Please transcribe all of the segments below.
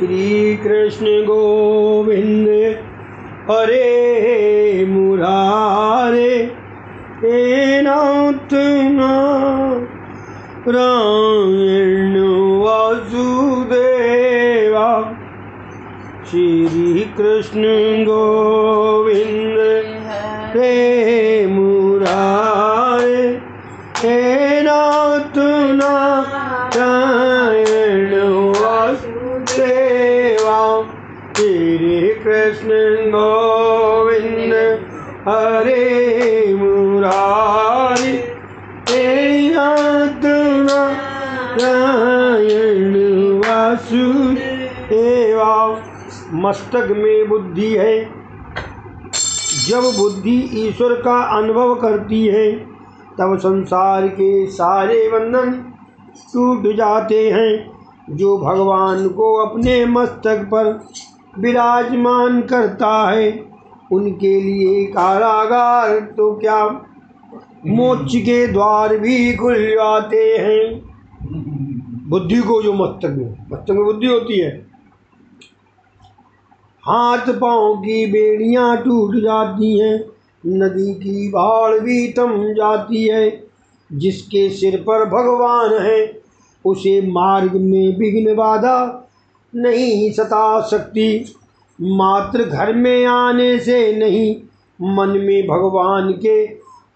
श्री कृष्ण गोविंद हरे मुरारे हे नाथ नारायण वासुदेवा। श्री कृष्ण गोविंद हे मुरारे हे नाथ नारायण वासुदेवा। श्री कृष्ण गोविंद हरे मुरारी हे नाथ नारायण वासुदेवा। मस्तक में बुद्धि है। जब बुद्धि ईश्वर का अनुभव करती है तब संसार के सारे बंधन टूट जाते हैं। जो भगवान को अपने मस्तक पर विराजमान करता है उनके लिए कारागार तो क्या मोक्ष के द्वार भी खुल जाते हैं। बुद्धि को जो मस्तक में बुद्धि होती है, हाथ पांव की बेड़ियां टूट जाती हैं, नदी की बाढ़ भी थम जाती है। जिसके सिर पर भगवान है उसे मार्ग में विघ्न बाधा नहीं सता सकती। मात्र घर में आने से नहीं, मन में भगवान के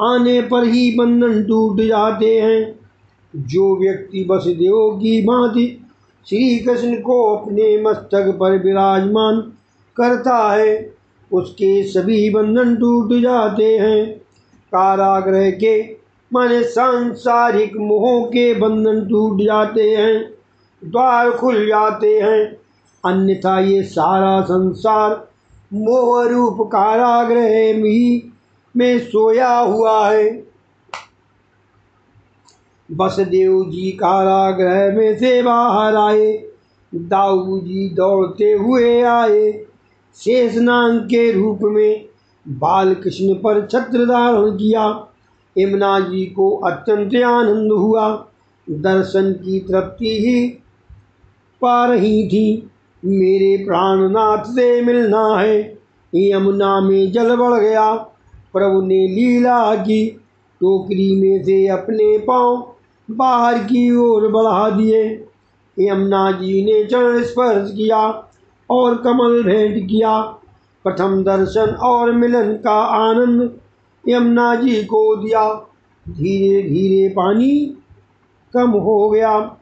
आने पर ही बंधन टूट जाते हैं। जो व्यक्ति वसुदेव की भांति श्री कृष्ण को अपने मस्तक पर विराजमान करता है उसके सभी बंधन टूट जाते हैं। कारागृह के माने सांसारिक मोहों के बंधन टूट जाते हैं, द्वार खुल जाते हैं। अन्यथा ये सारा संसार मोह रूप कारागृह में सोया हुआ है। वसुदेव जी कारागृह में से बाहर आए। दाऊ जी दौड़ते हुए आए। शेषनाग के रूप में बाल कृष्ण पर छत्र धारण किया। यमुना जी को अत्यंत आनंद हुआ। दर्शन की तृप्ति ही पा रही थी। मेरे प्राणनाथ से मिलना है। यमुना में जल बढ़ गया। प्रभु ने लीला की। टोकरी में से अपने पांव बाहर की ओर बढ़ा दिए। यमुना जी ने चरण स्पर्श किया और कमल भेंट किया। प्रथम दर्शन और मिलन का आनंद यमुना जी को दिया। धीरे धीरे पानी कम हो गया।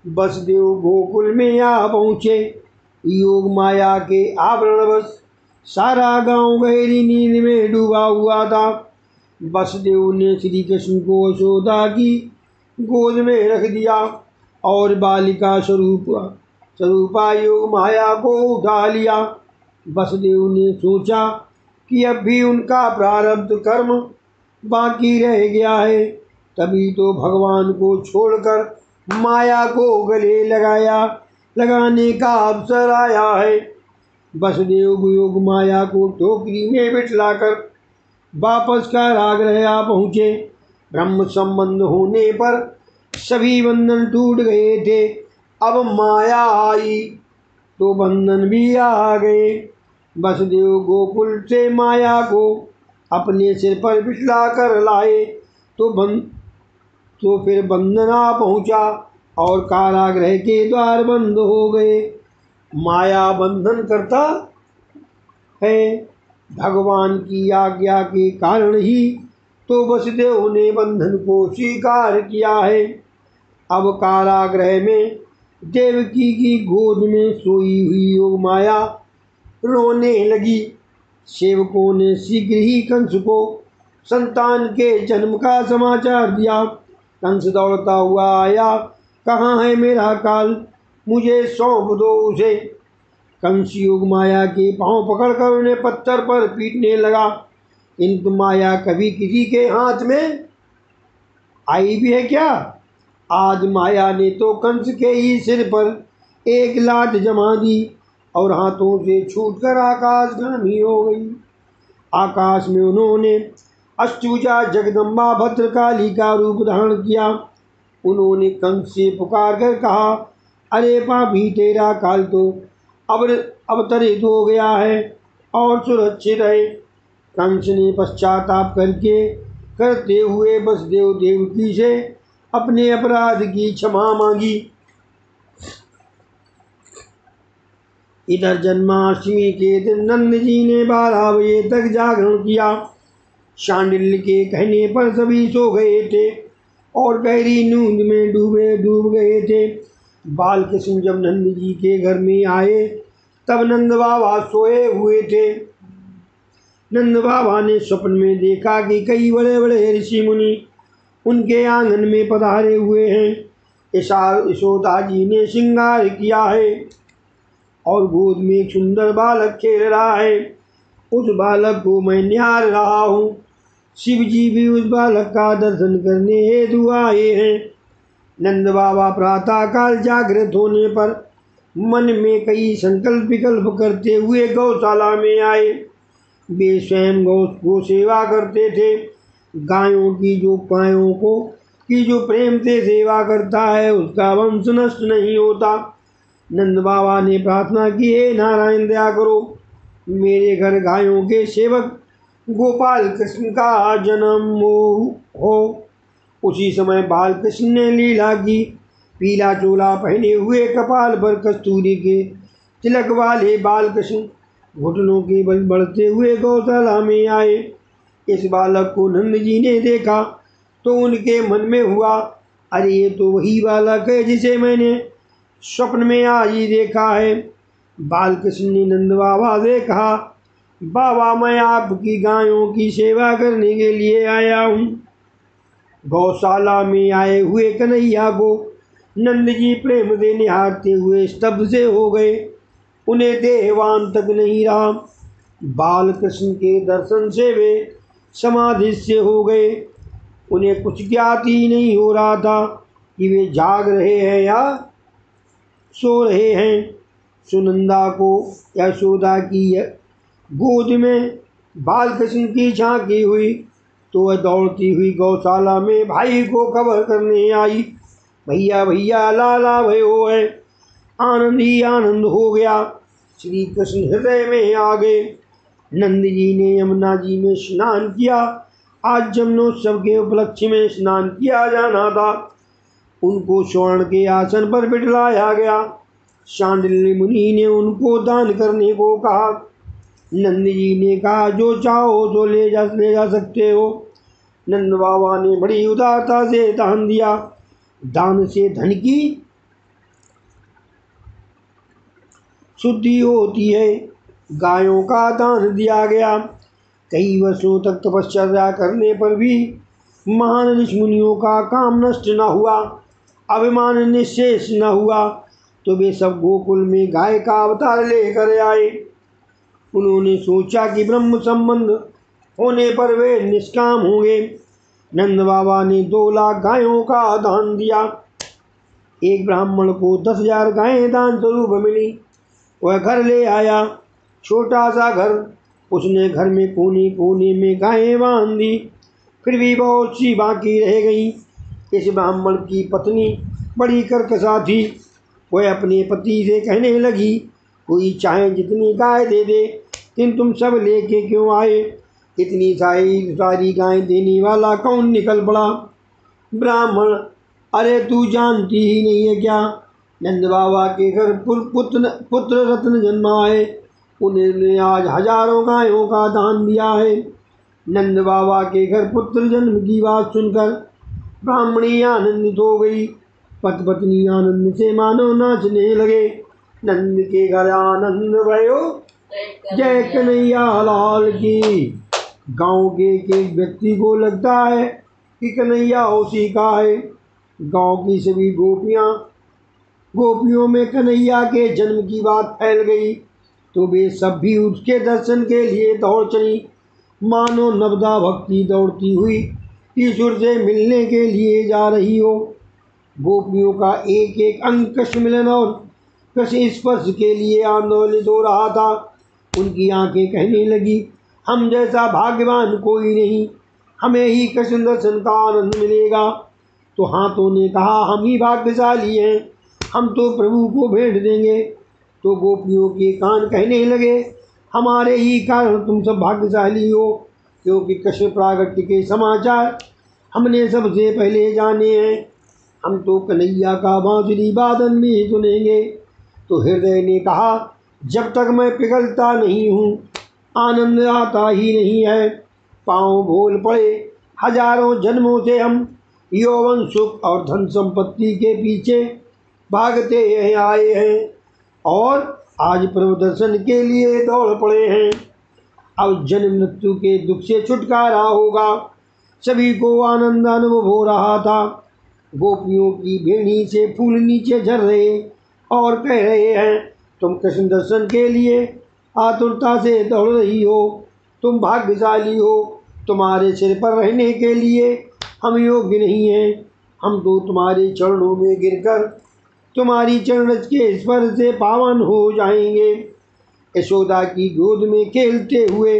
वसुदेव गोकुल में आ पहुँचे। योग माया के आवरणवश सारा गांव गहरी नींद में डूबा हुआ था। वसुदेव ने श्री कृष्ण को यशोदा की गोद में रख दिया और बालिका स्वरूपा योग माया को उठा लिया। वसुदेव ने सोचा कि अब भी उनका प्रारब्ध कर्म बाकी रह गया है, तभी तो भगवान को छोड़कर माया को गले लगाने का अवसर आया है। वसुदेव योग माया को टोकरी में बिठलाकर वापस कारागृह आ पहुँचे। ब्रह्म संबंध होने पर सभी बंधन टूट गए थे। अब माया आई तो बंधन भी आ गए। वसुदेव गोकुल से माया को अपने सिर पर बिठला कर लाए तो फिर बंधन आ पहुँचा और कारागृह के द्वार बंद हो गए। माया बंधन करता है। भगवान की आज्ञा के कारण ही तो वसुदेव ने बंधन को स्वीकार किया है। अब कारागृह में देवकी की गोद में सोई हुई योग माया रोने लगी। सेवकों ने शीघ्र ही कंस को संतान के जन्म का समाचार दिया। कंस दौड़ता हुआ आया। कहाँ है मेरा काल, मुझे सौंप दो उसे। कंस योग माया के पांव पकड़कर उन्हें पत्थर पर पीटने लगा। किंतु माया कभी किसी के हाथ में आई भी है क्या? आज माया ने तो कंस के ही सिर पर एक लात जमा दी और हाथों से छूटकर आकाशगामी हो गई। आकाश में उन्होंने अष्टभुजा जगदम्बा भद्रकाली का रूप धारण किया। उन्होंने कंस से पुकार कर कहा, अरे पापी, तेरा काल तो अब अवतरित हो गया है और सुरक्षित है। कंस ने पश्चाताप करते हुए वसुदेव देवकी से अपने अपराध की क्षमा मांगी। इधर जन्माष्टमी के दिन नंद जी ने 12 बजे तक जागरण किया। शांडिल्य के कहने पर सभी सो गए थे और गहरी नींद में डूब गए थे। बालकृष्ण जब नंद जी के घर में आए तब नंद बाबा सोए हुए थे। नंद बाबा ने स्वप्न में देखा कि कई बड़े बड़े ऋषि मुनि उनके आंगन में पधारे हुए हैं। यशोदा जी ने श्रृंगार किया है और गोद में एक सुंदर बालक खेल रहा है। उस बालक को मैं निहार रहा हूँ। शिव जी भी उस बालक का दर्शन करने हेतु आए हैं। नंद बाबा प्रातः काल जागृत होने पर मन में कई संकल्प विकल्प करते हुए गौशाला में आए। वे स्वयं गौ सेवा करते थे। गायों की जो प्रेम से सेवा करता है उसका वंश नष्ट नहीं होता। नंद बाबा ने प्रार्थना की, हे नारायण दया करो, मेरे घर गायों के सेवक गोपाल कृष्ण का जन्म हो। उसी समय बालकृष्ण ने लीला की। पीला चोला पहने हुए, कपाल पर कस्तूरी के तिलक वाले बालकृष्ण घुटनों के बल बढ़ते हुए गौशाला में आए। इस बालक को नंद जी ने देखा तो उनके मन में हुआ, अरे ये तो वही बालक है जिसे मैंने स्वप्न में आज ही देखा है। बालकृष्ण ने नंद बाबा से कहा, बाबा मैं आपकी गायों की सेवा करने के लिए आया हूँ। गौशाला में आए हुए कन्हैया को नंद जी प्रेम से निहारते हुए स्तब्ध से हो गए। उन्हें देहवान तक नहीं रहा। बालकृष्ण के दर्शन से वे समाधि से हो गए। उन्हें कुछ ज्ञात ही नहीं हो रहा था कि वे जाग रहे हैं या सो रहे हैं। सुनंदा को यशोदा की गोद में बालकृष्ण की झांकी हुई तो वह दौड़ती हुई गौशाला में भाई को खबर करने आई, भैया भैया लाला भयो है। आनंद ही आनंद हो गया। श्री कृष्ण हृदय में आ गए। नंद जी ने यमुना जी में स्नान किया। आज जन्मोत्सव के उपलक्ष्य में स्नान किया जाना था। उनको स्वर्ण के आसन पर बिठलाया गया। शांडिल्य मुनि ने उनको दान करने को कहा। नंद जी ने कहा, जो चाहो तो ले जा सकते हो। नंद बाबा ने बड़ी उदारता से दान दिया। दान से धन की शुद्धि होती है। गायों का दान दिया गया। कई वर्षों तक तपश्चर्या करने पर भी महान ऋषि मुनियों का काम नष्ट न हुआ, अभिमान निशेष न हुआ, तो वे सब गोकुल में गाय का अवतार लेकर आए। उन्होंने सोचा कि ब्रह्म संबंध होने पर वे निष्काम होंगे। नंद बाबा ने 2 लाख गायों का दान दिया। एक ब्राह्मण को 10,000 गायें दान स्वरूप मिली। वह घर ले आया, छोटा सा घर। उसने घर में कोने कोने में गायें बांध दी, फिर भी बहुत सी बाकी रह गई। इस ब्राह्मण की पत्नी बड़ी कर्कशा थी। वह अपने पति से कहने लगी, कोई चाहे जितनी गाय दे दे, किंतु तुम सब लेके क्यों आए? इतनी सारी गायें देने वाला कौन निकल पड़ा? ब्राह्मण, अरे तू जानती ही नहीं है क्या? नंद बाबा के घर पुत्र रत्न जन्मा है। उन्होंने आज हजारों गायों का दान दिया है। नंद बाबा के घर पुत्र जन्म की बात सुनकर ब्राह्मणी आनंदित हो गई। पति पत्नी आनंद से मानो नाचने लगे। नंद के घर आनंद भयो, जय कन्हैया लाल की। गांव के एक व्यक्ति को लगता है कि कन्हैया उसी का है। गांव की सभी गोपियों में कन्हैया के जन्म की बात फैल गई तो वे सब भी उसके दर्शन के लिए दौड़ चली, मानो नवदा भक्ति दौड़ती हुई ईश्वर से मिलने के लिए जा रही हो। गोपियों का एक एक अंग कृष्ण मिलन और कृष्ण स्पर्श के लिए आंदोलित हो रहा था। उनकी आंखें कहने लगी, हम जैसा भाग्यवान कोई नहीं, हमें ही कृष्ण दर्शन का आनंद मिलेगा। तो हाथों ने कहा, हम ही भाग्यशाली हैं, हम तो प्रभु को भेंट देंगे। तो गोपियों के कान कहने लगे, हमारे ही कारण तुम सब भाग्यशाली हो, क्योंकि कृष्ण प्रागट्य के समाचार हमने सबसे पहले जाने हैं। हम तो कन्हैया का बांसुरी वादन भी सुनेंगे। तो हृदय ने कहा, जब तक मैं पिघलता नहीं हूँ आनंद आता ही नहीं है। पाँव बोल पड़े, हजारों जन्मों से हम यौवन सुख और धन संपत्ति के पीछे भागते आए हैं और आज प्रभु दर्शन के लिए दौड़ पड़े हैं। अब जन्म मृत्यु के दुख से छुटकारा होगा। सभी को आनंद अनुभव हो रहा था। गोपियों की भेड़ी से फूल नीचे झर रहे और कह रहे हैं, तुम कृष्ण दर्शन के लिए आतुरता से दौड़ रही हो, तुम भाग्यशाली हो, तुम्हारे सिर पर रहने के लिए हम योग्य नहीं हैं। हम तो तुम्हारे चरणों में गिरकर तुम्हारी चरण के स्पर्श से पावन हो जाएंगे। यशोदा की गोद में खेलते हुए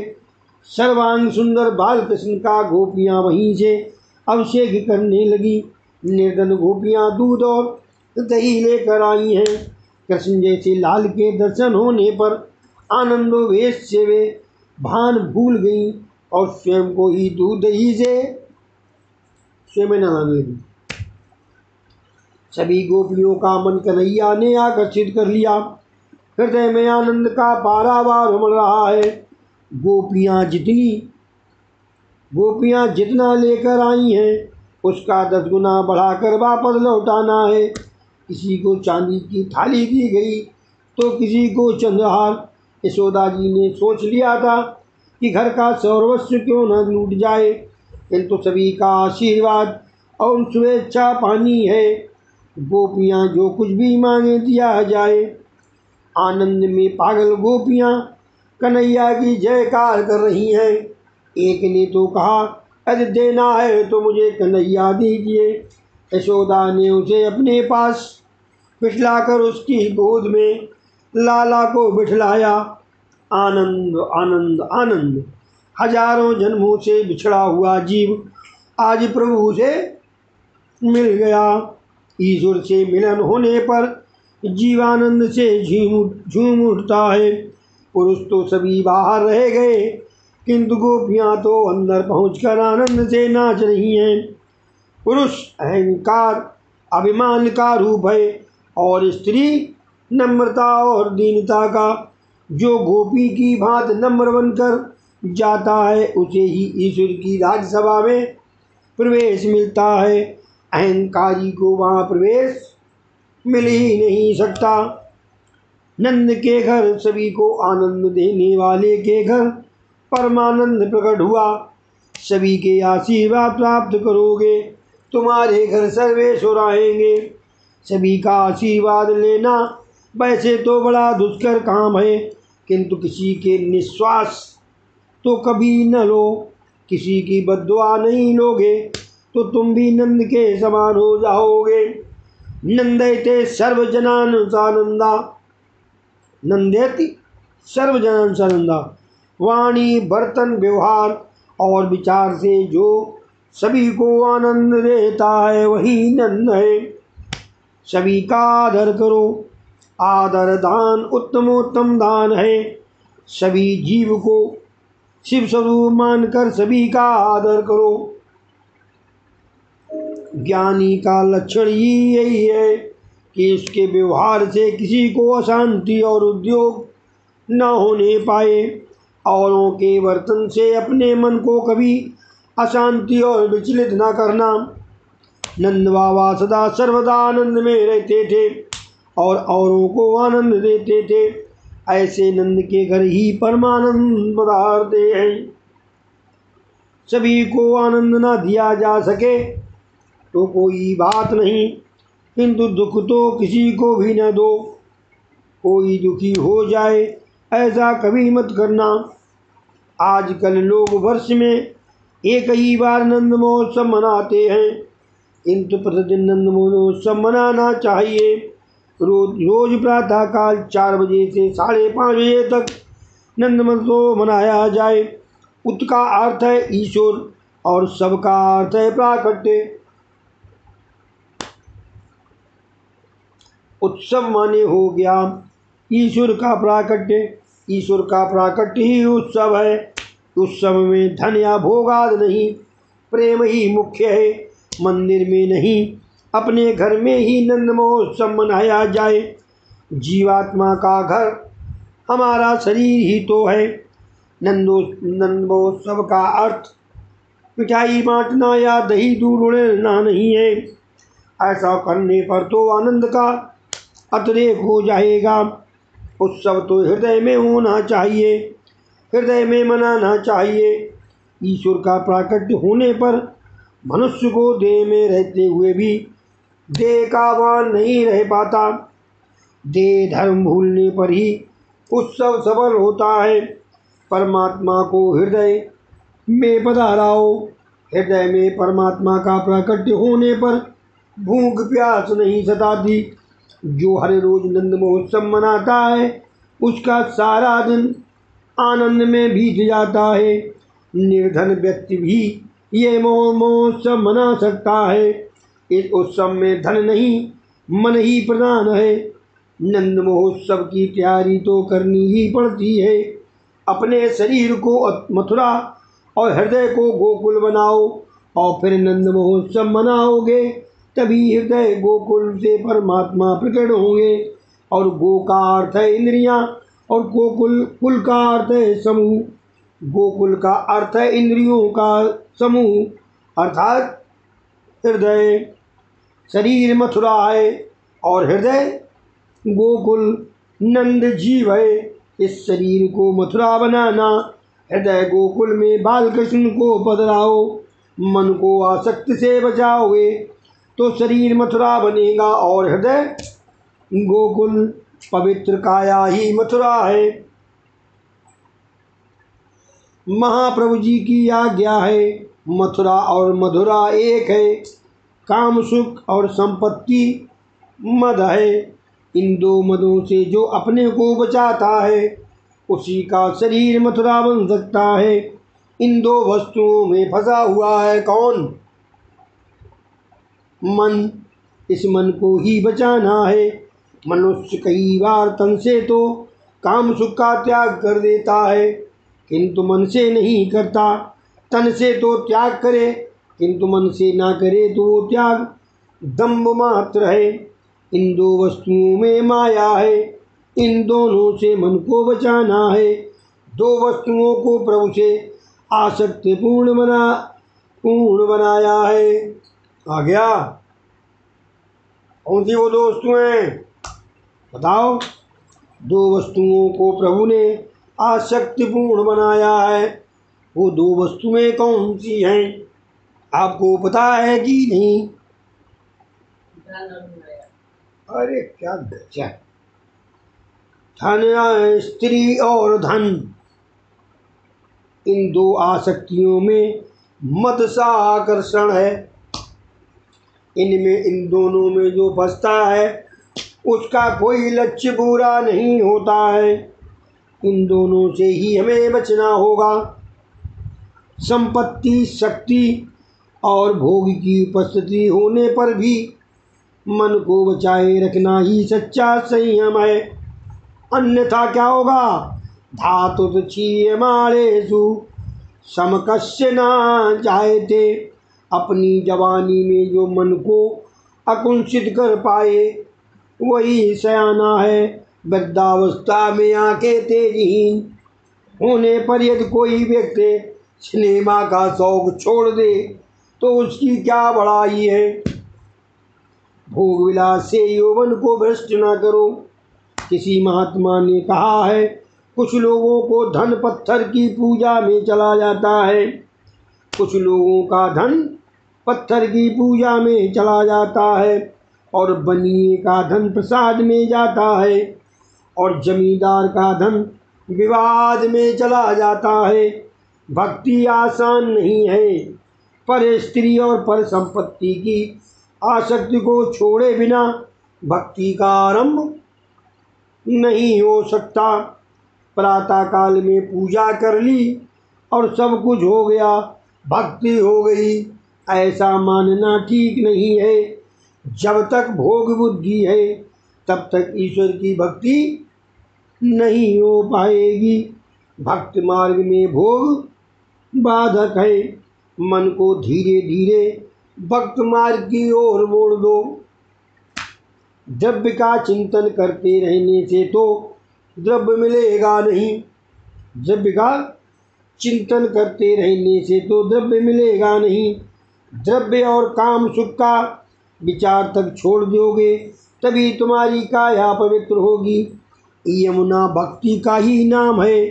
सर्वांग सुंदर बाल कृष्ण का गोपियाँ वहीं से अभिषेक करने लगी। निर्धन गोपियाँ दूध और दही लेकर आई हैं। कृष्ण जैसे लाल के दर्शन होने पर आनंदोवेश से वे भान भूल गईं और स्वयं को ही दूध दही से स्वयं नहाने लगी। सभी गोपियों का मन कन्हैया ने आकर्षित कर लिया। हृदय में आनंद का पारावार उमड़ रहा है। गोपियाँ जितना लेकर आई हैं उसका 10 गुना बढ़ाकर वापस लौटाना है। किसी को चांदी की थाली दी गई तो किसी को चंद्रहार। यशोदा जी ने सोच लिया था कि घर का सर्वस्व क्यों न लूट जाए, किंतु सभी का आशीर्वाद और शुभेच्छा पानी है। गोपियाँ जो कुछ भी मांगे दिया जाए। आनंद में पागल गोपियाँ कन्हैया की जयकार कर रही हैं। एक ने तो कहा, यदि देना है तो मुझे कन्हैया दीजिए। यशोदा ने उसे अपने पास बिठलाकर उसकी गोद में लाला को बिठलाया। आनंद आनंद आनंद। हजारों जन्मों से बिछड़ा हुआ जीव आज प्रभु से मिल गया। ईश्वर से मिलन होने पर जीवानंद से झूम उठता है। पुरुष तो सभी बाहर रह गए, किंतु गोपियाँ तो अंदर पहुंचकर आनंद से नाच रही हैं। पुरुष अहंकार अभिमान का रूप है और स्त्री नम्रता और दीनता का। जो गोपी की भांति नम्र बनकर जाता है उसे ही ईश्वर की राजसभा में प्रवेश मिलता है। अहंकारी को वहाँ प्रवेश मिल ही नहीं सकता। नंद के घर सभी को आनंद देने वाले के घर परमानंद प्रकट हुआ। सभी के आशीर्वाद प्राप्त करोगे, तुम्हारे घर सर्वेश्वर आएंगे। सभी का आशीर्वाद लेना वैसे तो बड़ा दुष्कर काम है, किंतु किसी के निश्वास तो कभी न लो। किसी की बद्दुआ नहीं लोगे तो तुम भी नंद के समान हो जाओगे। नंदयते सर्वजनान सानंदा, नंदेति सर्वजनान सानंदा। वाणी बर्तन व्यवहार और विचार से जो सभी को आनंद देता है वही नंद है। सभी का आदर करो। आदर दान उत्तमोत्तम दान है। सभी जीव को शिव स्वरूप मानकर सभी का आदर करो। ज्ञानी का लक्षण ही यही है कि उसके व्यवहार से किसी को अशांति और उद्योग न होने पाए। औरों के वर्तन से अपने मन को कभी अशांति और विचलित न करना। नंद बाबा सदा सर्वदा आनंद में रहते थे और औरों को आनंद देते थे। ऐसे नंद के घर ही परमानंद पधारते हैं। सभी को आनंद न दिया जा सके तो कोई बात नहीं, किंतु दुख तो किसी को भी न दो। कोई दुखी हो जाए ऐसा कभी मत करना। आजकल लोग वर्ष में एक ही बार नंद महोत्सव मनाते हैं, किंतु प्रतिदिन नंद महोत्सव मनाना चाहिए। रोज प्रातः काल 4 बजे से 5:30 बजे तक नंद महोत्सव मनाया जाए। उत का अर्थ है ईश्वर और सबका अर्थ है प्राकट्य। उत्सव माने हो गया ईश्वर का प्राकट्य ही उत्सव है। उत्सव में धन या भोगाद नहीं, प्रेम ही मुख्य है। मंदिर में नहीं, अपने घर में ही नंद महोत्सव मनाया जाए। जीवात्मा का घर हमारा शरीर ही तो है। नंद महोत्सव का अर्थ मिठाई बांटना या दही दूध उड़ेलना नहीं है। ऐसा करने पर तो आनंद का अतिरेक हो जाएगा। उत्सव तो हृदय में होना चाहिए, हृदय में मनाना चाहिए। ईश्वर का प्राकट्य होने पर मनुष्य को देह में रहते हुए भी देह का भान नहीं रह पाता। देह धर्म भूलने पर ही उत्सव सफल होता है। परमात्मा को हृदय में पधाराओ। हृदय में परमात्मा का प्राकट्य होने पर भूख प्यास नहीं सताती। जो हर रोज नंद महोत्सव मनाता है उसका सारा दिन आनंद में बीत जाता है। निर्धन व्यक्ति भी ये महोत्सव मना सकता है। इस उत्सव में धन नहीं, मन ही प्रधान है। नंद महोत्सव की तैयारी तो करनी ही पड़ती है। अपने शरीर को मथुरा और हृदय को गोकुल बनाओ और फिर नंद महोत्सव मनाओगे, तभी हृदय गोकुल से परमात्मा प्रकट होंगे। और गो का अर्थ है इंद्रियां और गोकुल कुल का अर्थ है समूह। गोकुल का अर्थ है इंद्रियों का समूह अर्थात हृदय। शरीर मथुरा है और हृदय गोकुल। नंद जीव है। इस शरीर को मथुरा बनाना, हृदय गोकुल में बाल कृष्ण को पधराओ। मन को आसक्ति से बचाओगे तो शरीर मथुरा बनेगा और हृदय गोकुल। पवित्र काया ही मथुरा है। महाप्रभु जी की आज्ञा है, मथुरा और मधुरा एक है। काम सुख और संपत्ति मद है। इन दो मदों से जो अपने को बचाता है उसी का शरीर मथुरा बन सकता है। इन दो वस्तुओं में फंसा हुआ है कौन? मन। इस मन को ही बचाना है। मनुष्य कई बार तन से तो काम सुख का त्याग कर देता है किंतु मन से नहीं करता। तन से तो त्याग करे किंतु मन से ना करे तो वो त्याग दंभ मात्र है। इन दो वस्तुओं में माया है। इन दोनों से मन को बचाना है। दो वस्तुओं को प्रभु से आसक्ति पूर्ण बनाया है। आ गया? कौन सी वो दो वस्तुएं बताओ? दो वस्तुओं को प्रभु ने आसक्तिपूर्ण बनाया है। वो दो वस्तुएं कौन सी हैं? आपको पता है कि नहीं? अरे क्या गजब! धन, स्त्री और धन, इन दो आसक्तियों में मद सा आकर्षण है। इनमें इन दोनों में जो फंसता है उसका कोई लक्ष्य पूरा नहीं होता है। इन दोनों से ही हमें बचना होगा। संपत्ति, शक्ति और भोग की उपस्थिति होने पर भी मन को बचाए रखना ही सच्चा संयम है। अन्यथा क्या होगा? धातु क्षीयमाणेषु समकस्य ना जायते। अपनी जवानी में जो मन को अकुंठित कर पाए वही सयाना है। वृद्धावस्था में आंखें तेजहीन होने पर यदि कोई व्यक्ति सिनेमा का शौक छोड़ दे तो उसकी क्या बड़ाई है। भोग विलास से यौवन को भ्रष्ट न करो। किसी महात्मा ने कहा है, कुछ लोगों को धन पत्थर की पूजा में चला जाता है। कुछ लोगों का धन पत्थर की पूजा में चला जाता है और बनिए का धन प्रसाद में जाता है और जमींदार का धन विवाद में चला जाता है। भक्ति आसान नहीं है, पर स्त्री और पर संपत्ति की आसक्ति को छोड़े बिना भक्ति का आरंभ नहीं हो सकता। प्रातः काल में पूजा कर ली और सब कुछ हो गया, भक्ति हो गई, ऐसा मानना ठीक नहीं है। जब तक भोग बुद्धि है तब तक ईश्वर की भक्ति नहीं हो पाएगी। भक्त मार्ग में भोग बाधक है, मन को धीरे धीरे भक्त मार्ग की ओर मोड़ दो। द्रव्य का चिंतन करते रहने से तो द्रव्य मिलेगा नहीं, द्रव्य का चिंतन करते रहने से तो द्रव्य मिलेगा नहीं। द्रव्य और काम सुख का विचार तक छोड़ दोगे तभी तुम्हारी काया पवित्र होगी। यमुना भक्ति का ही नाम है।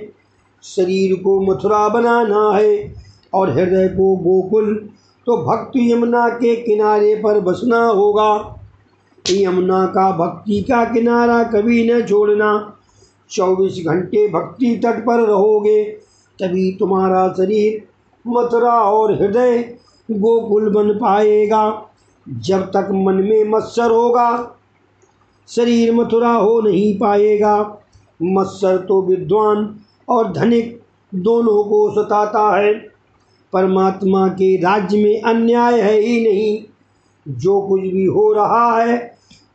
शरीर को मथुरा बनाना है और हृदय को गोकुल, तो भक्त यमुना के किनारे पर बसना होगा। यमुना का भक्ति का किनारा कभी न छोड़ना। 24 घंटे भक्ति तट पर रहोगे तभी तुम्हारा शरीर मथुरा और हृदय गोकुल बन पाएगा। जब तक मन में मत्सर होगा शरीर मथुरा हो नहीं पाएगा। मत्सर तो विद्वान और धनिक दोनों को सताता है। परमात्मा के राज्य में अन्याय है ही नहीं। जो कुछ भी हो रहा है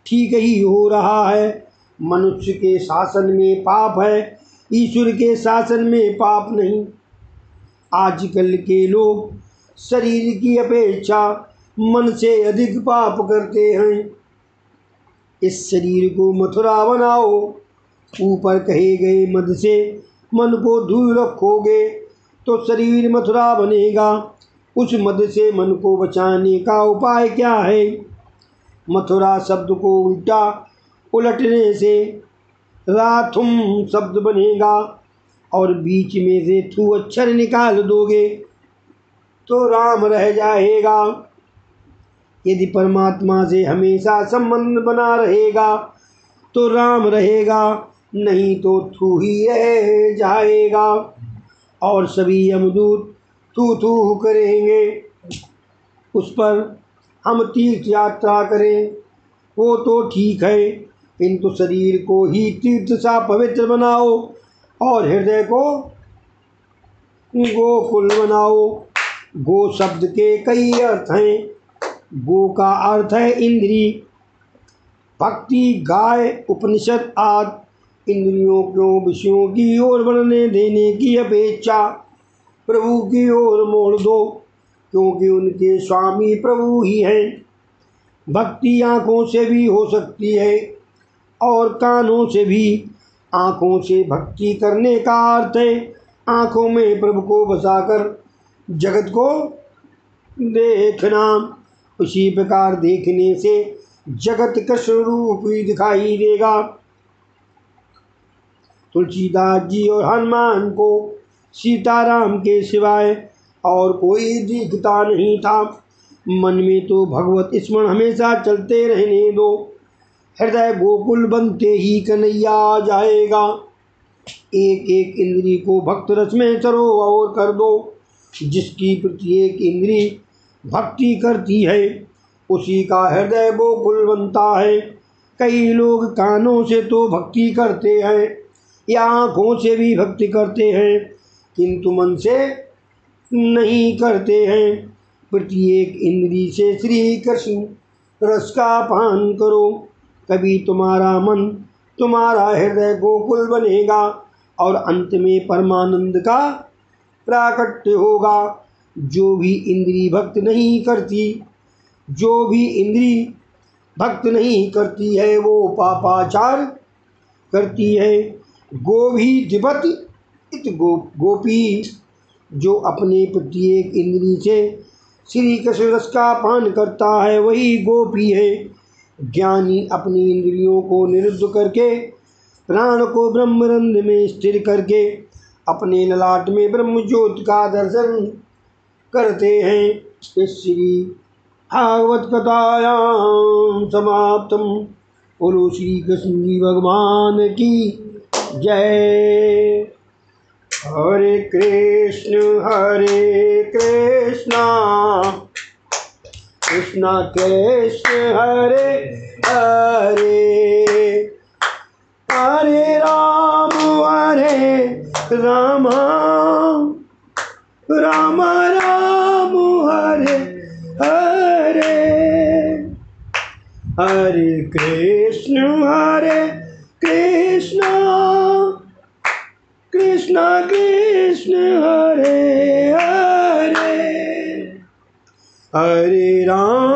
ठीक ही हो रहा है। मनुष्य के शासन में पाप है, ईश्वर के शासन में पाप नहीं। आजकल के लोग शरीर की अपेक्षा मन से अधिक पाप करते हैं। इस शरीर को मथुरा बनाओ। ऊपर कहे गए मद से मन को दूर रखोगे तो शरीर मथुरा बनेगा। उस मद से मन को बचाने का उपाय क्या है? मथुरा शब्द को उल्टा उलटने से राथुम शब्द बनेगा और बीच में से थू अक्षर निकाल दोगे तो राम रह जाएगा। यदि परमात्मा से हमेशा संबंध बना रहेगा तो राम रहेगा, नहीं तो थू ही रह जाएगा और सभी यमदूत थू थू करेंगे। उस पर हम तीर्थ यात्रा करें वो तो ठीक है, किंतु शरीर को ही तीर्थ सा पवित्र बनाओ और हृदय को गोकुल बनाओ। गो शब्द के कई अर्थ हैं। गो का अर्थ है इंद्री। भक्ति, गाय, उपनिषद आदि इंद्रियों को विषयों की ओर बढ़ने देने की अपेक्षा प्रभु की ओर मोड़ दो, क्योंकि उनके स्वामी प्रभु ही हैं। भक्ति आँखों से भी हो सकती है और कानों से भी। आँखों से भक्ति करने का अर्थ है आँखों में प्रभु को बसाकर जगत को देखना। उसी प्रकार देखने से जगत कृष्ण रूप ही दिखाई देगा। तुलसीदास जी और हनुमान को सीताराम के सिवाय और कोई दिखता नहीं था। मन में तो भगवत स्मरण हमेशा चलते रहने दो। हृदय गोकुल बनते ही कन्हैया आ जाएगा। एक एक इंद्री को भक्त रस में सरोवर कर दो। जिसकी प्रत्येक इंद्री भक्ति करती है उसी का हृदय गोकुल बनता है। कई लोग कानों से तो भक्ति करते हैं या आँखों से भी भक्ति करते हैं, किंतु मन से नहीं करते हैं। प्रत्येक इंद्री से श्री कृष्ण रस का पान करो, कभी तुम्हारा मन, तुम्हारा हृदय गोकुल बनेगा और अंत में परमानंद का प्राकट्य होगा। जो भी इंद्री भक्त नहीं करती, जो भी इंद्री भक्त नहीं करती है वो पापाचार करती है। गोभी दिवत इत गोपी, जो अपने प्रत्येक इंद्री से श्री कृष्ण रस का पान करता है वही गोपी है। ज्ञानी अपनी इंद्रियों को निरुद्ध करके प्राण को ब्रह्मरंध्र में स्थिर करके अपने ललाट में ब्रह्म ज्योति का दर्शन करते हैं। इस श्री भागवत कथायां समाप्तम। बोलो श्री कृष्ण जी भगवान की जय। हरे कृष्णा कृष्णा कृष्ण हरे हरे, हरे राम राम राम हरे हरे, हरे कृष्ण कृष्ण कृष्ण हरे हरे हरे राम